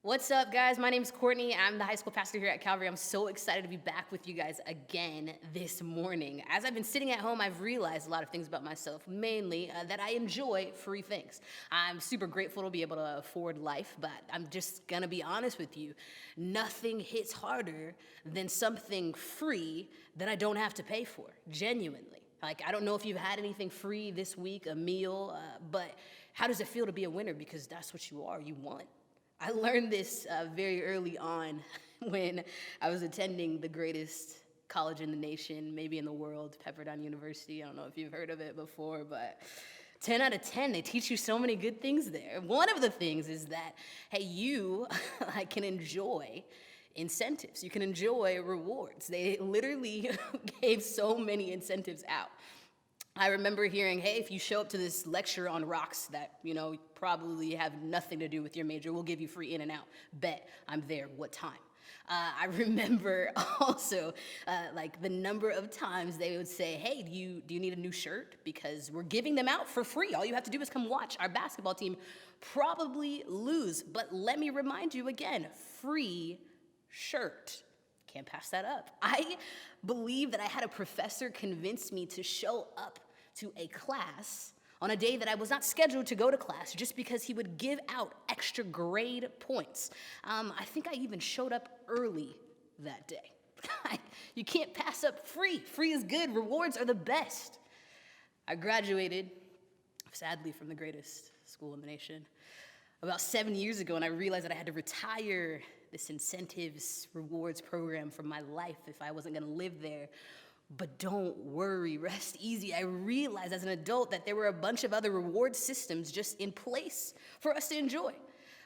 What's up, guys? My name is Courtney. I'm the high school pastor here at Calvary. I'm so excited to be back with you guys again this morning. As I've been sitting at home, I've realized a lot of things about myself, mainly that I enjoy free things. I'm super grateful to be able to afford life, but I'm just gonna be honest with you. Nothing hits harder than something free that I don't have to pay for, genuinely. Like, I don't know if you've had anything free this week, a meal, but how does it feel to be a winner? Because that's what you are, you won. I learned this very early on when I was attending the greatest college in the nation, maybe in the world, Pepperdine University. I don't know if you've heard of it before, but 10 out of 10, they teach you so many good things there. One of the things is that, hey, you can enjoy incentives. You can enjoy rewards. They literally gave so many incentives out. I remember hearing, hey, if you show up to this lecture on rocks that, probably have nothing to do with your major, we'll give you free in and out. Bet I'm there. What time? I remember also the number of times they would say, hey, do you need a new shirt? Because we're giving them out for free. All you have to do is come watch our basketball team probably lose. But let me remind you again, free shirt. Can't pass that up. I believe that I had a professor convince me to show up to a class on a day that I was not scheduled to go to class just because he would give out extra grade points. I think I even showed up early that day. You can't pass up free. Free is good. Rewards are the best. I graduated, sadly, from the greatest school in the nation about 7 years ago, and I realized that I had to retire this incentives rewards program from my life if I wasn't gonna live there. But don't worry, rest easy. I realized as an adult that there were a bunch of other reward systems just in place for us to enjoy.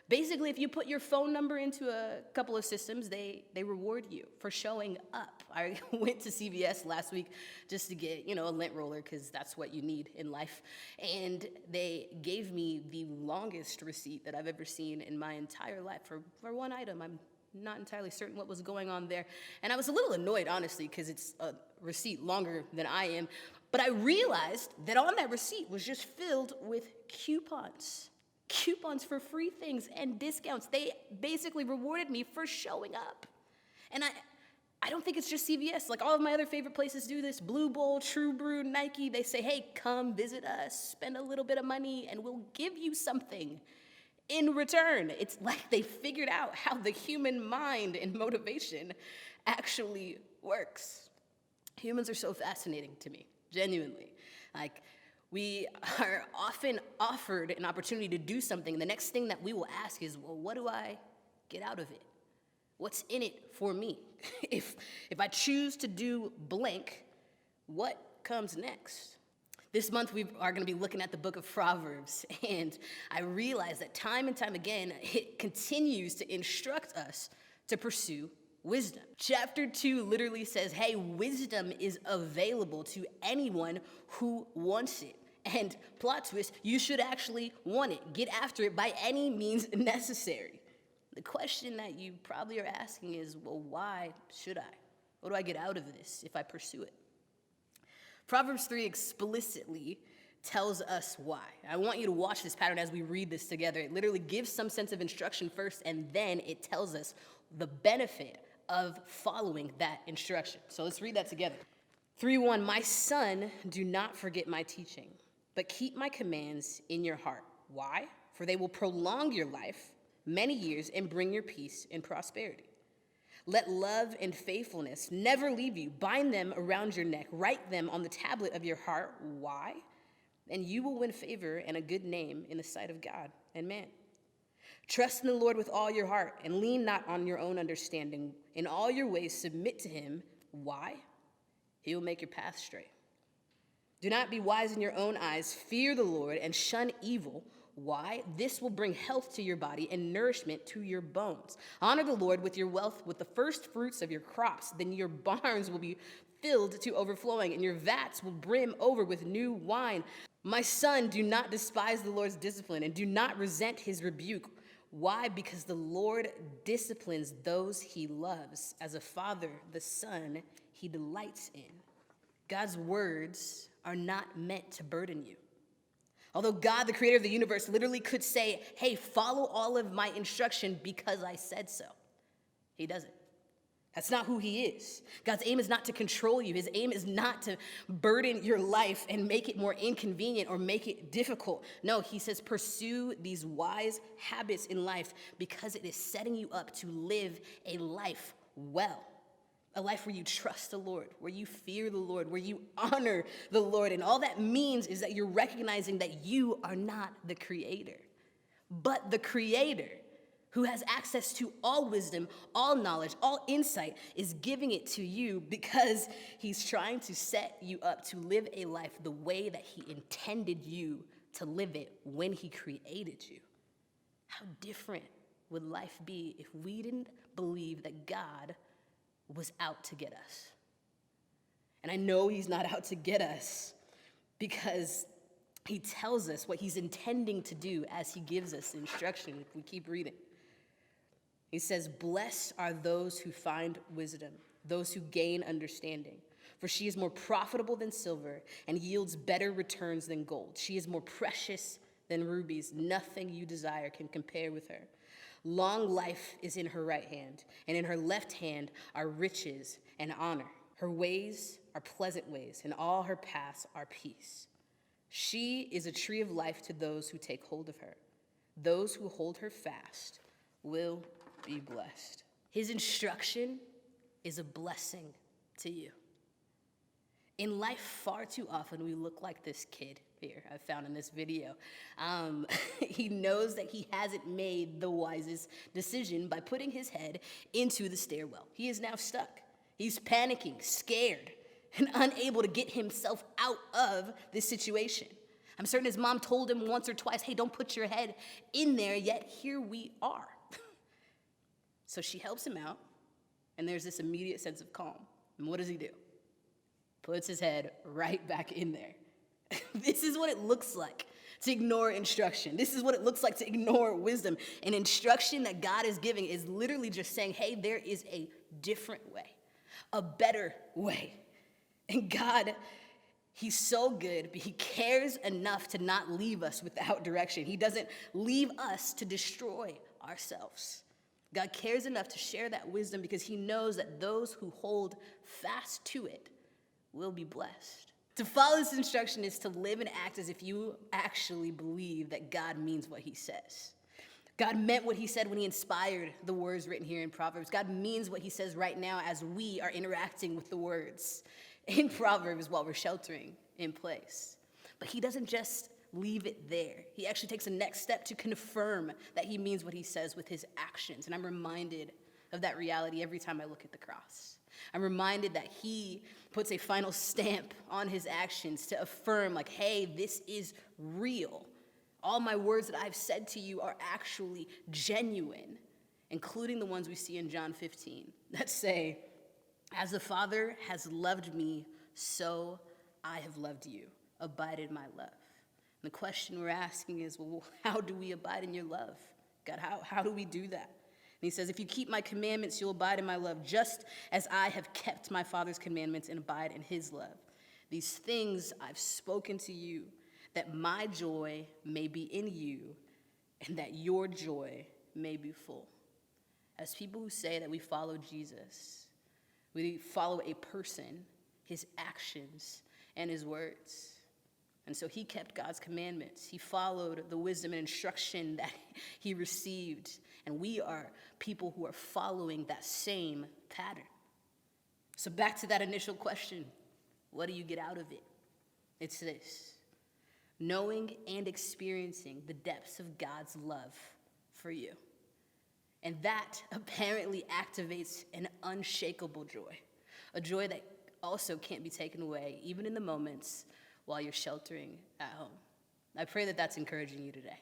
Basically, if you put your phone number into a couple of systems, they reward you for showing up. I went to CVS last week just to get, a lint roller, because that's what you need in life. And they gave me the longest receipt that I've ever seen in my entire life for one item. I'm not entirely certain what was going on there. And I was a little annoyed, honestly, because it's a receipt longer than I am. But I realized that on that receipt was just filled with coupons. Coupons for free things and discounts. They basically rewarded me for showing up. And I don't think it's just CVS. Like, all of my other favorite places do this. Blue Bowl, True Brew, Nike. They say, hey, come visit us, spend a little bit of money, and we'll give you something in return. It's like they figured out how the human mind and motivation actually works. Humans are so fascinating to me, genuinely. We are often offered an opportunity to do something. The next thing that we will ask is, well, what do I get out of it? What's in it for me? If I choose to do blank, what comes next? This month we are going to be looking at the book of Proverbs, and I realize that time and time again, it continues to instruct us to pursue wisdom. Chapter 2 literally says, hey, wisdom is available to anyone who wants it. And plot twist, you should actually want it. Get after it by any means necessary. The question that you probably are asking is, well, why should I? What do I get out of this if I pursue it? Proverbs 3 explicitly tells us why. I want you to watch this pattern as we read this together. It literally gives some sense of instruction first, and then it tells us the benefit of following that instruction. So let's read that together. 3:1, my son, do not forget my teaching, but keep my commands in your heart. Why? For they will prolong your life many years and bring your peace and prosperity. Let love and faithfulness never leave you. Bind them around your neck. Write them on the tablet of your heart. Why? And you will win favor and a good name in the sight of God and man. Trust in the Lord with all your heart and lean not on your own understanding. In all your ways submit to him. Why? He will make your path straight. Do not be wise in your own eyes. Fear the Lord and shun evil. Why? This will bring health to your body and nourishment to your bones. Honor the Lord with your wealth, with the first fruits of your crops. Then your barns will be filled to overflowing, and your vats will brim over with new wine. My son, do not despise the Lord's discipline, and do not resent his rebuke. Why? Because the Lord disciplines those he loves. As a father, the son he delights in. God's words are not meant to burden you. Although God, the creator of the universe, literally could say, hey, follow all of my instruction because I said so. He doesn't. That's not who he is. God's aim is not to control you. His aim is not to burden your life and make it more inconvenient or make it difficult. No, he says pursue these wise habits in life because it is setting you up to live a life well. A life where you trust the Lord, where you fear the Lord, where you honor the Lord. And all that means is that you're recognizing that you are not the creator, but the creator, who has access to all wisdom, all knowledge, all insight, is giving it to you because he's trying to set you up to live a life the way that he intended you to live it when he created you. How different would life be if we didn't believe that God was out to get us? And I know he's not out to get us because he tells us what he's intending to do as he gives us instruction. If we keep reading, he says, blessed are those who find wisdom, those who gain understanding. For she is more profitable than silver and yields better returns than gold. She is more precious than rubies. Nothing you desire can compare with her. Long life is in her right hand, and in her left hand are riches and honor. Her ways are pleasant ways, and all her paths are peace. She is a tree of life to those who take hold of her. Those who hold her fast will be blessed. His instruction is a blessing to you. In life, far too often, we look like this kid here I found in this video. He knows that he hasn't made the wisest decision by putting his head into the stairwell. He is now stuck. He's panicking, scared, and unable to get himself out of this situation. I'm certain his mom told him once or twice, hey, don't put your head in there, yet here we are. So she helps him out, and there's this immediate sense of calm. And what does he do? Puts his head right back in there. This is what it looks like to ignore instruction. This is what it looks like to ignore wisdom. An instruction that God is giving is literally just saying, hey, there is a different way, a better way. And God, he's so good, but he cares enough to not leave us without direction. He doesn't leave us to destroy ourselves. God cares enough to share that wisdom because he knows that those who hold fast to it will be blessed. To follow this instruction is to live and act as if you actually believe that God means what he says. God meant what he said when he inspired the words written here in Proverbs. God means what he says right now as we are interacting with the words in Proverbs while we're sheltering in place. But he doesn't just leave it there. He actually takes the next step to confirm that he means what he says with his actions. And I'm reminded of that reality every time I look at the cross. I'm reminded that he puts a final stamp on his actions to affirm, like, hey, this is real. All my words that I've said to you are actually genuine, including the ones we see in John 15 that say, as the Father has loved me, so I have loved you. Abide in my love. And the question we're asking is, well, how do we abide in your love? God, how do we do that? And he says, if you keep my commandments, you'll abide in my love, just as I have kept my Father's commandments and abide in his love. These things I've spoken to you, that my joy may be in you, and that your joy may be full. As people who say that we follow Jesus, we follow a person, his actions, and his words. And so he kept God's commandments. He followed the wisdom and instruction that he received. And we are people who are following that same pattern. So back to that initial question, what do you get out of it? It's this: knowing and experiencing the depths of God's love for you. And that apparently activates an unshakable joy, a joy that also can't be taken away, even in the moments while you're sheltering at home. I pray that that's encouraging you today.